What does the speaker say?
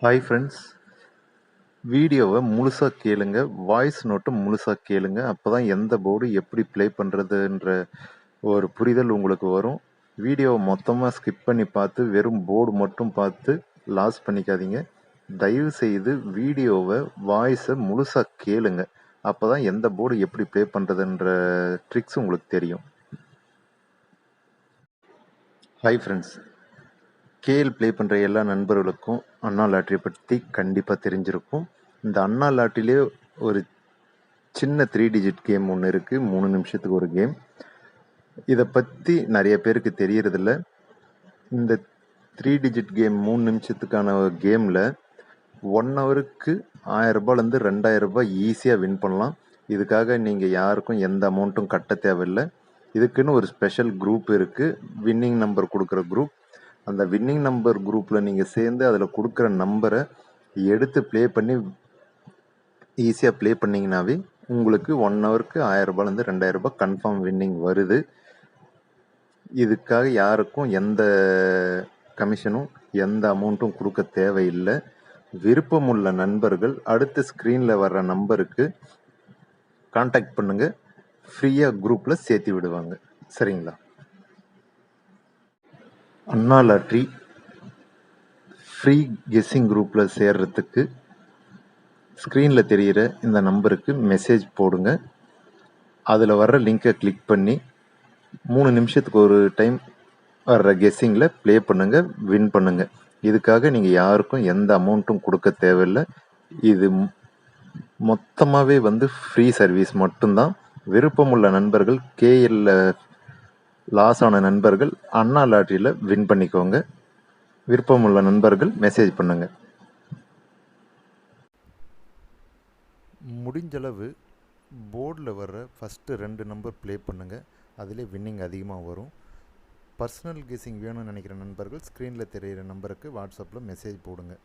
Hi friends, வீடியோவை முழுசாக கேளுங்க, வாய்ஸ் நோட்டை முழுசாக கேளுங்க. அப்போ தான் எந்த போர்டு எப்படி ப்ளே பண்ணுறதுன்ற ஒரு புரிதல் உங்களுக்கு வரும். வீடியோவை மொத்தமாக ஸ்கிப் பண்ணி பார்த்து வெறும் போர்டு மட்டும் பார்த்து லாஸ் பண்ணிக்காதீங்க. தயவு செய்து வீடியோவை வாய்ஸை முழுசாக கேளுங்க. அப்போ தான் எந்த போர்டு எப்படி ப்ளே பண்ணுறதுன்ற ட்ரிக்ஸ் உங்களுக்கு தெரியும். ஹாய் ஃப்ரெண்ட்ஸ், கேஎல் ப்ளே பண்ணுற எல்லா நண்பர்களுக்கும் அண்ணா லாட்ரியை பற்றி கண்டிப்பாக தெரிஞ்சிருக்கும். இந்த அண்ணா லாட்ரியிலே ஒரு சின்ன 3 டிஜிட் கேம் ஒன்று இருக்குது. 3 நிமிஷத்துக்கு ஒரு கேம். இதை பற்றி நிறைய பேருக்கு தெரியறதில்ல. இந்த 3 டிஜிட் கேம் 3 நிமிஷத்துக்கான கேமில் 1 ஹவருக்கு 1000 ரூபாயிலேருந்து 2000 ரூபாய் ஈஸியாக வின் பண்ணலாம். இதுக்காக நீங்கள் யாருக்கும் எந்த அமௌண்ட்டும் கட்ட தேவையில்லை. இதுக்குன்னு ஒரு ஸ்பெஷல் குரூப் இருக்குது, வின்னிங் நம்பர் கொடுக்குற குரூப். அந்த வின்னிங் நம்பர் குரூப்பில் நீங்கள் சேர்ந்து அதில் கொடுக்குற நம்பரை எடுத்து ப்ளே பண்ணி ஈஸியாக ப்ளே பண்ணிங்கனாவே உங்களுக்கு 1 ஹவருக்கு 1000 ரூபாயிலேருந்து 2000 ரூபாய் கன்ஃபார்ம் வின்னிங் வருது. இதுக்காக யாருக்கும் எந்த கமிஷனும் எந்த அமௌண்ட்டும் கொடுக்க தேவையில்லை. விருப்பமுள்ள நண்பர்கள் அடுத்த ஸ்க்ரீனில் வர்ற நம்பருக்கு கான்டாக்ட் பண்ணுங்கள், ஃப்ரீயாக குரூப்பில் சேர்த்து விடுவாங்க. சரிங்களா? அண்ணா லாட்ரி ஃப்ரீ கெஸ்ஸிங் குரூப்பில் சேர்றதுக்கு ஸ்க்ரீனில் தெரிகிற இந்த நம்பருக்கு மெசேஜ் போடுங்க. அதில் வர்ற லிங்கை கிளிக் பண்ணி 3 நிமிஷத்துக்கு ஒரு டைம் வர்ற கெஸ்ஸிங்கில் ப்ளே பண்ணுங்கள், வின் பண்ணுங்கள். இதுக்காக நீங்கள் யாருக்கும் எந்த அமௌண்ட்டும் கொடுக்க தேவையில்லை. இது மொத்தமாகவே ஃப்ரீ சர்வீஸ் மட்டும்தான். விருப்பமுள்ள நண்பர்கள், கேஎல்ல லாஸ் ஆன நண்பர்கள் அண்ணா லாட்ரியில் வின் பண்ணிக்கோங்க. விருப்பமுள்ள நண்பர்கள் மெசேஜ் பண்ணுங்கள். முடிஞ்சளவு போர்டில் வர்ற ஃபஸ்ட்டு 2 நம்பர் ப்ளே பண்ணுங்கள். அதிலே வின்னிங் அதிகமாக வரும். பர்சனல் கெஸ்ஸிங் வேணும்னு நினைக்கிற நண்பர்கள் ஸ்க்ரீனில் தெரிகிற நம்பருக்கு வாட்ஸ்அப்பில் மெசேஜ் போடுங்க.